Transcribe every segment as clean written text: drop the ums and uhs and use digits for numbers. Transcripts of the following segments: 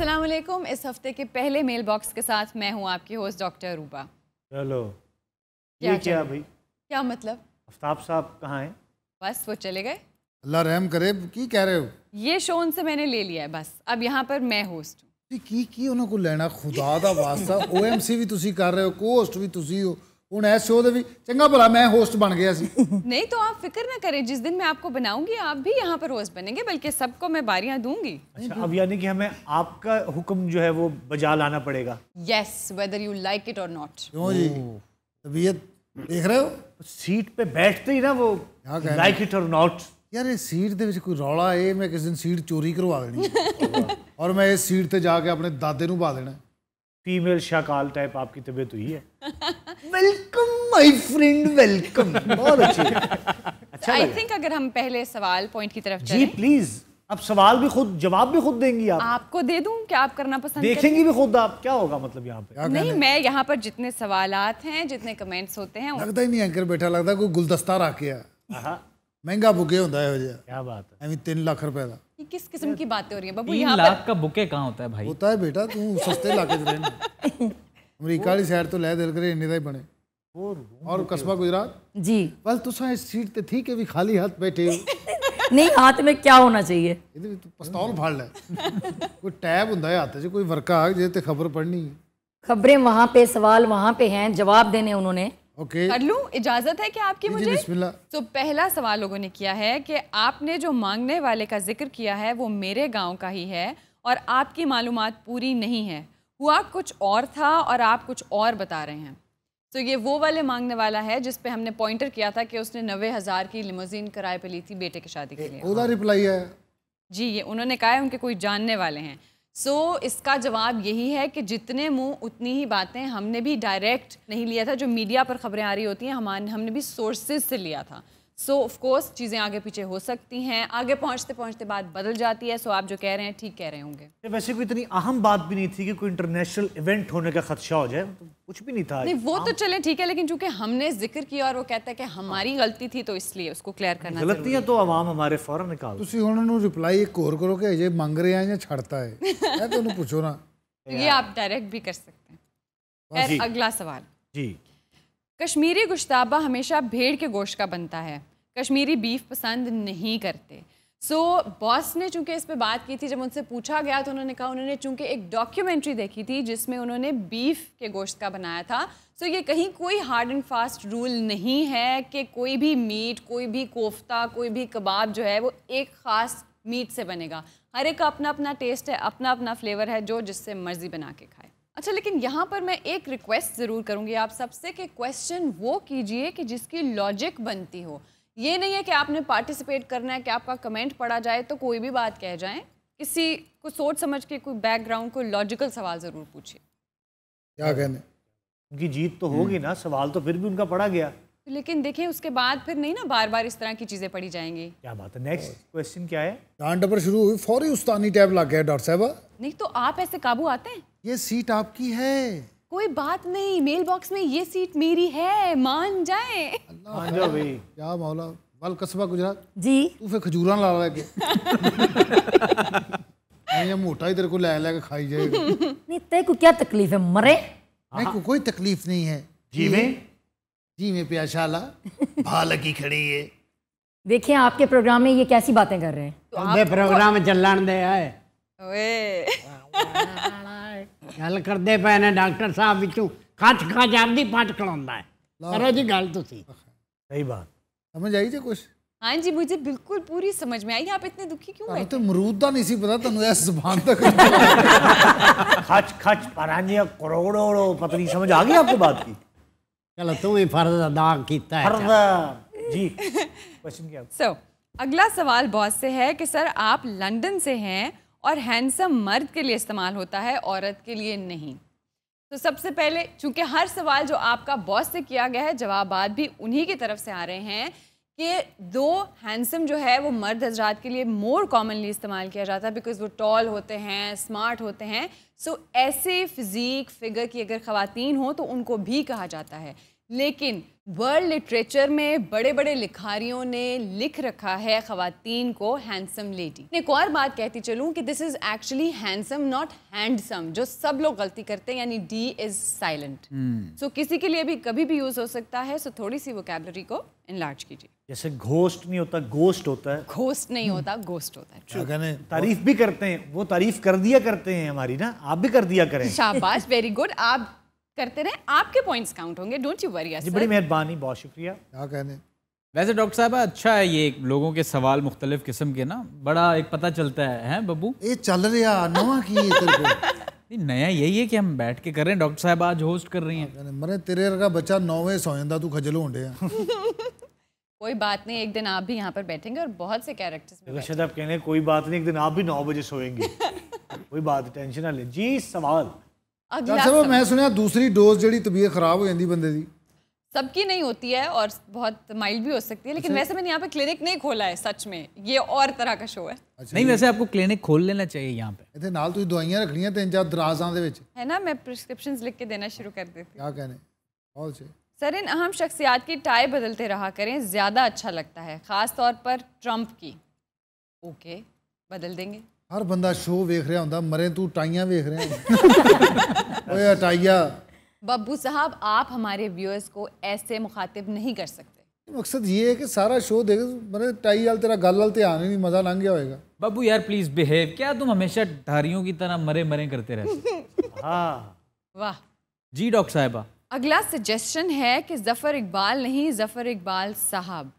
अस्सलाम वालेकुम। इस हफ्ते के पहले मेल बॉक्स के साथ मैं हूं आपकी होस्ट डॉक्टर रूबा। चलो क्या भाई, क्या मतलब? आफ्ताब साहब कहाँ हैं? बस वो चले गए। अल्लाह रहम करे। की कह रहे हो? ये शो उनसे मैंने ले लिया है, बस अब यहाँ पर मैं होस्ट हूँ। की ਉਹਨਾਂ को ਲੈਣਾ खुदा ਦਾ वास्ता। OMC भी तुसी कर रहे हो, को-होस्ट भी तुसी हो, ਹੁਣ ਇਸ ਸ਼ੋਅ ਦੇ ਵੀ ਚੰਗਾ ਭਲਾ मैं होस्ट बन गया सी। नहीं तो आप फिक्र ना करें, जिस दिन मैं आपको बनाऊंगी आप भी यहाँ पर होस्ट बनेंगे, बल्कि सबको मैं बारियां दूंगी। अच्छा, अब यानी कि हमें आपका हुक्म जो है वो बजा लाना पड़ेगा। Yes, whether you like it और नॉट। क्यों जी, तबीयत देख रहे हो? सीट पे बैठते ही ना वो लाइक इट और नॉट। यार ये सीट ਦੇ ਵਿੱਚ ਕੋਈ ਰੌਲਾ ਹੈ, ਮੈਂ किसी दिन सीट चोरी करवा देनी और मैं इस सीट पे जाके अपने दादे ਨੂੰ बा देना। फीमेल शाकाल टाइप आपकी तबीयत हुई है। Welcome my friend, welcome. बहुत अच्छी। अच्छा, आई थिंक अगर हम पहले सवाल पॉइंट की तरफ जी चलें। प्लीज। अब सवाल भी खुद, जवाब भी खुद देंगी आप? आपको दे दूं क्या? आप करना पसंद देखेंगी भी खुद आप? क्या होगा मतलब यहाँ पे? नहीं, मैं यहाँ पर जितने सवालात हैं, जितने कमेंट्स होते हैं, लगता ही नहीं एंकर बैठा, लगता कोई गुलदस्ता रख के आ। महंगा बुके होता है हो जा। क्या बात है? एवं 3 लाख रुपए का। ये किस किस्म की बातें हो रही हैं बाबू? 3 यहाँ लाख का बुके कहाँ होता है भाई? होता है बेटा, तू सस्ते इलाके च रहना। अमरीका वाली साइड तो लै दिल करे इन्ने दा ही बने। और कस्बा गुजरात जी। बस तुसा इस सीट ते थी के भी खाली हाथ बैठे हो। नहीं, हाथ में क्या होना चाहिए? ਇਹਦੇ ਵਿੱਚ ਪਿਸਤੌਲ ਫੜ ਲੈ। ਕੋਈ ਟੈਬ ਹੁੰਦਾ ਹੈ ਹੱਥ 'ਚ, ਕੋਈ ਵਰਕਾ ਜੇ ਤੇ ਖਬਰ पढ़नी। खबरें वहाँ पे, सवाल वहाँ पे हैं, जवाब देने उन्होंने। ओके, कर लूं? इजाजत है कि आपकी मुझे? बिस्मिल्लाह। तो पहला सवाल लोगों ने किया है कि आपने जो मांगने वाले का जिक्र किया है वो मेरे गांव का ही है और आपकी मालूमात पूरी नहीं है, हुआ कुछ और था और आप कुछ और बता रहे हैं। तो ये वो वाले मांगने वाला है जिस पे हमने पॉइंटर किया था कि उसने 90,000 की लिमोजीन किराए पे ली थी बेटे की शादी के लिए। ਉਹਦਾ रिप्लाई है जी, ये उन्होंने कहा है उनके कोई जानने वाले हैं। सो इसका जवाब यही है कि जितने मुंह उतनी ही बातें। हमने भी डायरेक्ट नहीं लिया था, जो मीडिया पर खबरें आ रही होती हैं हमने भी सोर्सेज से लिया था। सो ऑफ कोर्स चीज़ें आगे पीछे हो सकती हैं, आगे पहुंचते पहुंचते बात बदल जाती है। सो आप जो कह रहे हैं ठीक कह रहे होंगे। वैसे कोई इतनी अहम बात भी नहीं थी कि कोई इंटरनेशनल इवेंट होने का खदशा हो जाए, तो कुछ भी नहीं था। नहीं वो तो चले ठीक है, लेकिन चूंकि हमने जिक्र किया और वो कहता है कि हमारी गलती थी, तो इसलिए उसको क्लियर करना। गलतियां तो आवाम हमारे फौरन निकाल। ਤੁਸੀਂ ਉਹਨਾਂ ਨੂੰ ਰਿਪਲਾਈ ਇੱਕ ਹੋਰ ਕਰੋ ਕਿ ਅਜੇ ਮੰਗ ਰਹੇ ਆ ਜਾਂ ਛੱਡਤਾ है। ਇਹ तो ਉਹਨੂੰ ਪੁੱਛੋ ना। तो ये आप डायरेक्ट भी कर सकते हैं। खैर, अगला सवाल जी। कश्मीरी गुश्ताबा हमेशा भेड़ के गोश्त का बनता है, कश्मीरी बीफ पसंद नहीं करते। सो बॉस ने चूंकि इस पे बात की थी, जब उनसे पूछा गया तो उन्होंने कहा उन्होंने चूंकि एक डॉक्यूमेंट्री देखी थी जिसमें उन्होंने बीफ के गोश्त का बनाया था। सो ये कहीं कोई हार्ड एंड फास्ट रूल नहीं है कि कोई भी मीट, कोई भी कोफ्ता, कोई भी कबाब जो है वो एक ख़ास मीट से बनेगा। हर एक का अपना अपना टेस्ट है, अपना अपना फ्लेवर है, जो जिससे मर्जी बना के खाए। अच्छा, लेकिन यहाँ पर मैं एक रिक्वेस्ट ज़रूर करूँगी आप सबसे कि क्वेश्चन वो कीजिए कि जिसकी लॉजिक बनती हो। ये नहीं है कि आपने पार्टिसिपेट करना है कि आपका कमेंट पढ़ा जाए तो कोई भी बात कह जाएं। किसी को सोच समझ के, कोई बैकग्राउंड, कोई लॉजिकल सवाल ज़रूर पूछिए। क्या कहने, उनकी जीत तो होगी ना, सवाल तो फिर भी उनका पड़ा गया। लेकिन देखिए उसके बाद फिर नहीं ना बार बार इस तरह की चीज़ें पढ़ी जाएंगी। क्या बात है? नेक्स्ट क्वेश्चन क्या है? डांट डबर शुरू हुई, फौरी उस्तानी टैब लग गया डॉक्टर साहब। नहीं तो आप ऐसे काबू आते हैं? ये सीट आपकी है। कोई बात नहीं, मेल बॉक्स में ये सीट मेरी है, मान जाए। मान जाओ भाई। क्या मौला। वाल कस्बा गुजरात जी। तू फिर खजूरा ला लगे ये मोटा ही तेरे को लै लै के खाई जाएगा। नहीं, तेरे को क्या तकलीफ है? मरे नहीं, कोई तकलीफ नहीं है। जी में प्याशाला भा लगी खड़ी है। देखिए आपके प्रोग्राम में ये कैसी बातें कर रहे हैं। तो आप प्रोग्राम चलन दे आए गल करते पे ने डॉक्टर साहब विचों खच खच आपदी पट खड़ाउंदा है। करो जी गल तुसी। सही बात। समझ आई जे कुछ? हाँ जी, मुझे बिल्कुल पूरी समझ में आई। आप इतने दुखी क्यों ਤੁਹਾਨੂੰ बैठे? तो मरूद दा नहीं सी पता, तन्नू इस जुबान तक खच खच परानिया करोड़ों पता नहीं समझ आ गई आपको बात की? चलो तू ही फर्ज अदा कीता है। फर्ज जी। क्वेश्चन क्या? So, अगला सवाल बॉस से है कि सर आप लंदन से हैं और हैंडसम मर्द के लिए इस्तेमाल होता है, औरत के लिए नहीं। तो सबसे पहले, चूंकि हर सवाल जो आपका बॉस से किया गया है, जवाबात भी उन्हीं की तरफ से आ रहे हैं कि दो हैंडसम जो है वो मर्द हजरात के लिए मोर कॉमनली इस्तेमाल किया जाता है, बिकॉज वो टॉल होते हैं, स्मार्ट होते हैं। सो ऐसे फिज़ीक फिगर की अगर ख़वातीन हो तो उनको भी कहा जाता है। लेकिन वर्ल्ड लिटरेचर में बड़े बड़े लिखारियों ने लिख रखा है ख़वातीन को हैंडसम लेडी। एक और बात कहती चलूँ कि this is actually handsome not handsome, जो सब लोग गलती करते हैं, यानी डी इज़ साइलेंट। सो किसी के लिए भी कभी भी यूज़ हो सकता है। सो थोड़ी सी वोकैबुलरी को इनलार्ज कीजिए। जैसे घोस्ट नहीं होता, गोस्ट होता है। घोस्ट नहीं होता, गोस्ट होता है। क्या कहने तारीफ भी करते हैं, वो तारीफ कर दिया करते हैं हमारी ना, आप भी कर दिया करें। शाबाश, वेरी गुड। आप करते रहे, आपके पॉइंट्स काउंट होंगे, डोंट यू वरी। जी बड़ी मेहरबानी, बहुत शुक्रिया। क्या कहने वैसे डॉक्टर साहब अच्छा है ये लोगों के सवाल मुख्तलिफ किस्म के ना, बड़ा एक पता चलता है बब्बू। ये चल रहा नवा की है तेरे को। नहीं, नया यही है कि हम बैठ के कर रहे हैं। डॉक्टर साहब आज होस्ट कर रही हैं। कहने मरे तेरे का बच्चा 9 बजे सौ जाता, तू खजल होंडे आ। कोई बात नहीं, एक दिन आप भी यहाँ पर बैठेंगे और बहुत से कैरेक्टर्स में शायद आप कहने कोई बात नहीं, एक दिन आप भी 9 बजे सोएंगे। कोई बात, टेंशन ना ले जी। सवाल अगला डॉक्टर साहब मैं सुनिया दूसरी डोज जड़ी तबीयत खराब हो जाती बंदे दी, सबकी नहीं होती है और बहुत माइल्ड भी हो सकती है, लेकिन वैसे मैंने यहाँ पे क्लिनिक नहीं खोला है सच में, ये और तरह का शो है। नहीं, वैसे आपको क्लिनिक खोल लेना चाहिए यहाँ पे। इतने नाल तुझे दवाइयां रखनियां 3-4 दराजां दे विच, है ना, मैं प्रिस्क्रिप्शंस लिख के देना शुरू कर देती हूँ। क्या कहने बहुत अच्छे। सर, इन अहम शख्सियात की टाई बदलते रहा करें, ज़्यादा अच्छा लगता है, ख़ास तौर पर ट्रंप की। ओके, बदल देंगे। हर बंदा शो वेख रहा होंदा, मरे तू टाइयां वेख रहा है। ओए टाइया। बब्बू साहब, आप हमारे व्यूअर्स को ऐसे मुखातिब नहीं कर सकते। मकसद ये है कि सारा शो देख, मरे टाई वाल तेरा गल वाल ध्यान ही नहीं, मजा लंघ गया होएगा। बब्बू यार प्लीज बिहेव, क्या तुम हमेशा ढारियों की तरह मरे मरे करते रहते? हाँ वाह। जी डॉक्टर साहिबा। अगला सजेशन है कि ज़फ़र इकबाल नहीं, ज़फ़र इकबाल साहब।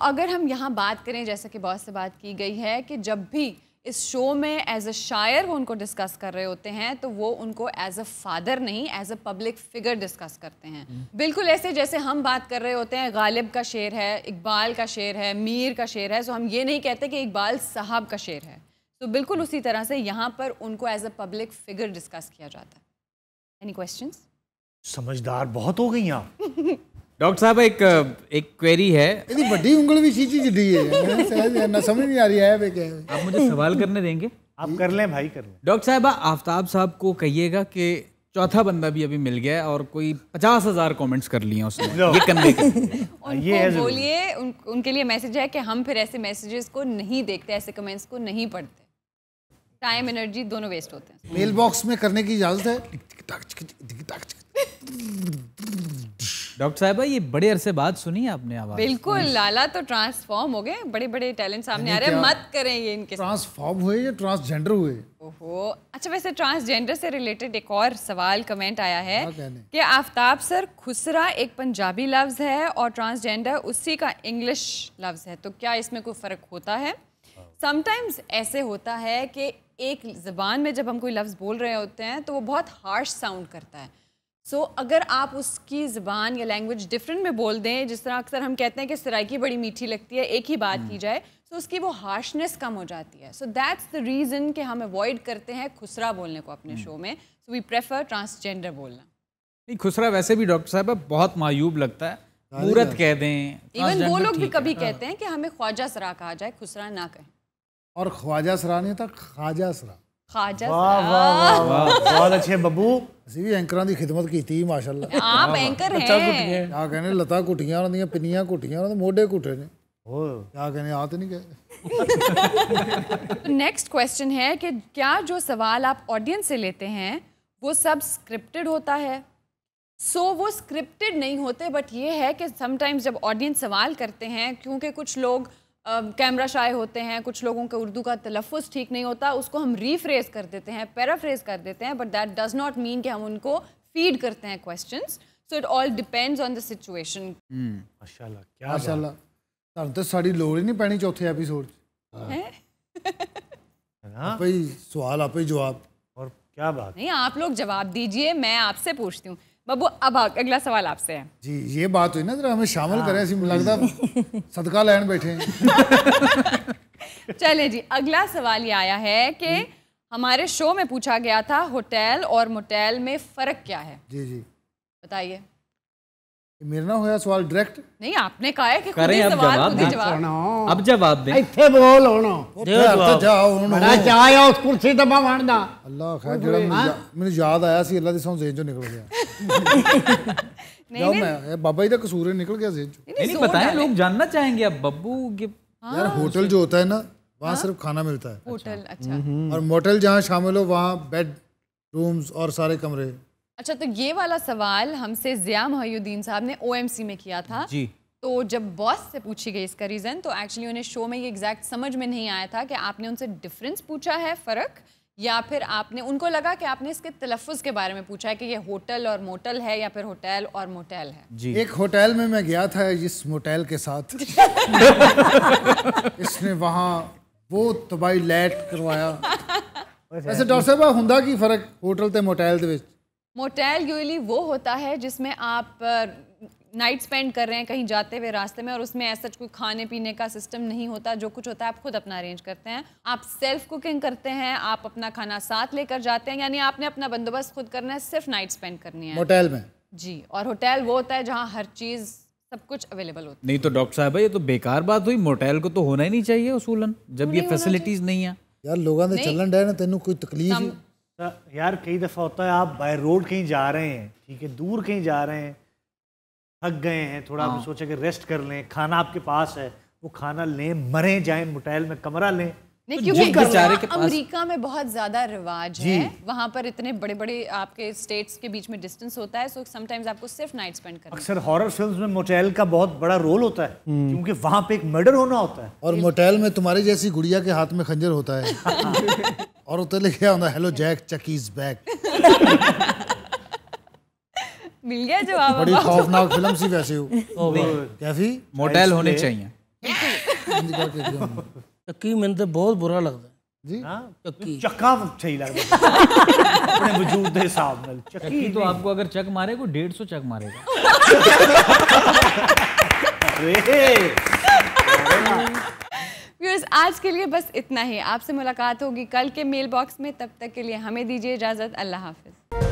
अगर हम यहाँ बात करें, जैसा कि बहुत से बात की गई है कि जब भी इस शो में एज अ शायर वो उनको डिस्कस कर रहे होते हैं, तो वो उनको एज अ फादर नहीं, as a public figure discuss करते हैं। बिल्कुल ऐसे जैसे हम बात कर रहे होते हैं, गालिब का शेर है, इकबाल का शेर है, मीर का शेर है, हम ये नहीं कहते कि इकबाल साहब का शेर है। बिल्कुल उसी तरह से यहाँ पर उनको as a public figure discuss किया जाता है। Any questions? समझदार बहुत हो गई आप। डॉक्टर साहब एक क्वेरी है। इतनी बड़ी उंगल भी चीची जिडी है ना, समझ नहीं आ रही है क्या है। आप मुझे सवाल करने देंगे? आप कर लें भाई, कर लें। डॉक्टर साहब, आफ्ताब साहब को कहिएगा कि चौथा बंदा भी अभी मिल गया है और कोई 50,000 कमेंट्स कर लिए उसने ये करने के। उनको बोलिए, उनके लिए मैसेज है कि हम फिर ऐसे मैसेजेस को नहीं देखते, ऐसे कमेंट्स को नहीं पढ़ते। टाइम एनर्जी दोनों वेस्ट होते हैं। मेल बॉक्स में करने की इजाजत है। डॉक्टर साहब, ये बड़े अरसे बाद सुनी आपने आवाज। बिल्कुल, लाला तो ट्रांसफॉर्म हो गए, बड़े बड़े टैलेंट सामने आ रहे हैं। मत करें ये इनके। ट्रांसफॉर्म हुए या ट्रांसजेंडर हुए? ओहो, अच्छा वैसे ट्रांसजेंडर से रिलेटेड एक और सवाल कमेंट आया है कि आफ्ताब सर, खुसरा एक पंजाबी लफ्ज़ है और ट्रांसजेंडर उसी का इंग्लिश लफ्ज़ है, तो क्या इसमें कोई फ़र्क होता है? समटाइम्स ऐसे होता है कि एक ज़बान में जब हम कोई लफ्ज़ बोल रहे होते हैं तो वो बहुत हार्श साउंड करता है। अगर आप उसकी ज़बान या लैंग्वेज डिफरेंट में बोल दें, जिस तरह अक्सर हम कहते हैं कि सराइकी बड़ी मीठी लगती है, एक ही बात की जाए, तो उसकी वो हार्शनेस कम हो जाती है। दैट्स द रीज़न कि हम अवॉइड करते हैं खुसरा बोलने को अपने शो में। वी प्रेफर ट्रांसजेंडर बोलना। नहीं, खुसरा वैसे भी डॉक्टर साहब बहुत मायूब लगता है, मूरत कह दें। इवन वो लोग भी कभी कहते हैं कि हमें ख्वाजा सरा कहा जाए, खुसरा ना कहें। और ख्वाजा सरा नहीं था, खाजा सरा। खाजा वाह वाह वाह, बहुत अच्छे बब्बू। ਅਸੀਂ ਵੀ ਐਂਕਰਾਂ ਦੀ ਖਿਦਮਤ ਕੀਤੀ ਮਾਸ਼ਾਅੱਲਾ। आप एंकर हैं। क्या कहने, लता घुटियां ਉਹਨਾਂ ਦੀਆਂ, ਪਿੰਨੀਆਂ ਘੁਟੀਆਂ ਉਹਨਾਂ ਦੇ, ਮੋਢੇ ਘੁੱਟੇ ਨੇ। क्या कहने, आ तो नहीं गए। नेक्स्ट क्वेश्चन है कि क्या जो सवाल आप ऑडियंस से लेते हैं वो सब स्क्रिप्टेड होता है? वो स्क्रिप्टेड नहीं होते, बट ये है कि समटाइम्स जब ऑडियंस सवाल करते हैं, क्योंकि कुछ लोग कैमरा शाय होते हैं, कुछ लोगों का उर्दू का तलफ़ुज़ ठीक नहीं होता, उसको हम रीफ्रेज कर देते हैं, पैराफ्रेज कर देते हैं, but that does not mean कि हम उनको फीड करते हैं questions. So it all depends on the situation. माशाल्लाह, क्या माशाल्लाह, ਤੁਹਾਨੂੰ ਤਾਂ ਸਾਡੀ ਲੋੜ ਹੀ ਨਹੀਂ ਪੈਣੀ ਚੌਥੇ ਐਪੀਸੋਡ 'ਚ। आपे ही सवाल, आपे ही जवाब। और क्या बात। नहीं, आप लोग जवाब दीजिए, मैं आपसे पूछती हूँ। बब्बू, अब अगला सवाल आपसे है। जी, ये बात हुई ना, जरा हमें शामिल करें, ऐसी लगता सदका लैन बैठे हैं। चले जी, अगला सवाल ये आया है कि हमारे शो में पूछा गया था होटल और मोटेल में फ़र्क क्या है? जी जी, बताइए। मेरे ना होया सवाल डायरेक्ट? नहीं, आपने कहा है कि खुद करें ही अब सवाल, जवाब खुद ही दें। जवाब। अब जवाब दें। ਇੱਥੇ ਬੋਲ ਹੁਣ जाओ हुण। ਬੜਾ ਚਾਹ ਆ ਉਸ ਕੁਰਸੀ ਤੇ ਬਵਣ ਦਾ। अल्लाह खैर, जरा मैंने याद आया सी, अल्लाह दी सौं जेन चों निकल गया। जाओ मैं बाबा जी का कसूर है, निकल गया जेब। नहीं बताएं, लोग जानना चाहेंगे अब बब्बू के। यार होटल जो होता है ना, वहाँ सिर्फ खाना मिलता है, होटल। अच्छा और मोटल जहाँ शामिल हो वहाँ बेड रूम्स और सारे कमरे। अच्छा, तो ये वाला सवाल हमसे ज़िया मोहिउद्दीन साहब ने OMC में किया था जी। तो जब बॉस से पूछी गई इसका रीज़न, तो एक्चुअली उन्हें शो में ये एग्जैक्ट समझ में नहीं आया था कि आपने उनसे डिफरेंस पूछा है, फ़र्क, या फिर आपने, उनको लगा कि आपने इसके तलफ़ुज़ के बारे में पूछा है कि ये होटल और मोटल है या फिर होटल और मोटेल है। जी। एक होटल में मैं गया था इस मोटेल के साथ इसने वहाँ वो तबाही लैट करवाया। वैसे डॉक्टर साहब हुंदा की फर्क होटल ते मोटेल दे विच? मोटेल यूजुअली वो होता है जिसमें आप नाइट स्पेंड कर रहे हैं कहीं जाते हुए रास्ते में, और उसमें ऐसा कोई खाने पीने का सिस्टम नहीं होता, जो कुछ होता है आप खुद अपना अरेंज करते हैं, आप सेल्फ कुकिंग करते हैं, आप अपना खाना साथ लेकर जाते हैं, यानी आपने अपना बंदोबस्त खुद करना है, सिर्फ नाइट स्पेंड करनी है मोटेल में। जी। और होटल वो होता है जहाँ हर चीज़ सब कुछ अवेलेबल होता नहीं तो डॉक्टर साहब ये तो बेकार बात हुई, मोटेल को तो होना ही नहीं चाहिए उसूलन, जब ये फैसिलिटीज नहीं है। यार लोगों ने चलन डे ना, तेनू कोई तकलीफ ही? यार कई दफ़ा होता है आप बाय रोड कहीं जा रहे हैं, ठीक है, दूर कहीं जा रहे हैं, थक गए हैं थोड़ा, आप सोचे कि रेस्ट कर लें, खाना आपके पास है, वो खाना लें, मरे जाएं, मोटेल में कमरा लें। नहीं, तो क्योंकि जिस बेचारे के पास- अमेरिका में बहुत ज़्यादा रिवाज है, वहाँ पर इतने बड़े बड़े आपके स्टेट्स के बीच में डिस्टेंस होता है, सो समटाइम्स आपको सिर्फ नाइट स्पेंड करना है। अक्सर हॉरर फिल्म्स में मोटेल का बहुत बड़ा रोल होता है, क्योंकि वहाँ पे एक मर्डर होना होता है। और मोटेल में तुम्हारी जैसी गुड़िया के हाथ में खंजर होता है और उतर लिखा होता है hello Jack, Chucky is back. मिल गया जवाब। बड़ी खौफनाक फिल्म सी वैसे हो कैफी। मोटेल होने चाहिए। चक्की मैंने तो बहुत बुरा लगता है जी। चक्की चक्का सही लगता है अपने वजूद के हिसाब में। चक्की तो आपको अगर चक मारे को 150 चक मारेगा। व्यूअर्स, आज के लिए बस इतना ही। आपसे मुलाकात होगी कल के मेल बॉक्स में, तब तक के लिए हमें दीजिए इजाज़त। अल्लाह हाफिज़।